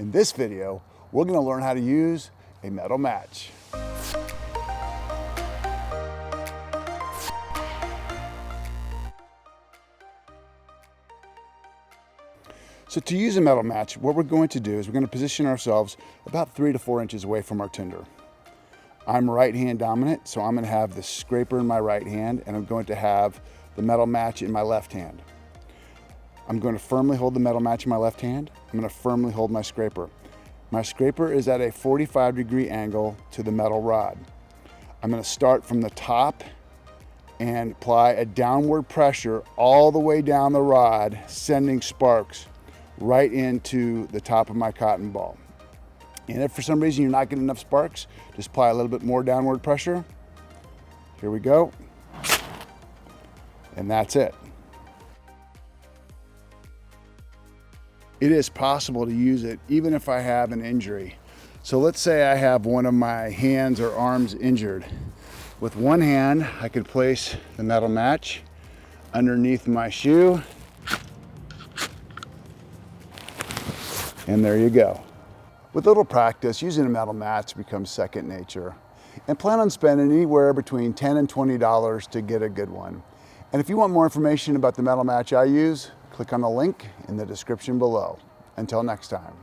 In this video, we're going to learn how to use a metal match. So to use a metal match, what we're going to do is we're going to position ourselves about 3 to 4 inches away from our tinder. I'm right hand dominant, so I'm going to have the scraper in my right hand and I'm going to have the metal match in my left hand. I'm going to firmly hold the metal match in my left hand. I'm going to firmly hold my scraper. My scraper is at a 45-degree angle to the metal rod. I'm going to start from the top and apply a downward pressure all the way down the rod, sending sparks right into the top of my cotton ball. And if for some reason you're not getting enough sparks, just apply a little bit more downward pressure. Here we go. And that's it. It is possible to use it even if I have an injury. So let's say I have one of my hands or arms injured. With one hand, I could place the metal match underneath my shoe. And there you go. With a little practice, using a metal match becomes second nature. And plan on spending anywhere between $10 and $20 to get a good one. And if you want more information about the metal match I use, click on the link in the description below. Until next time.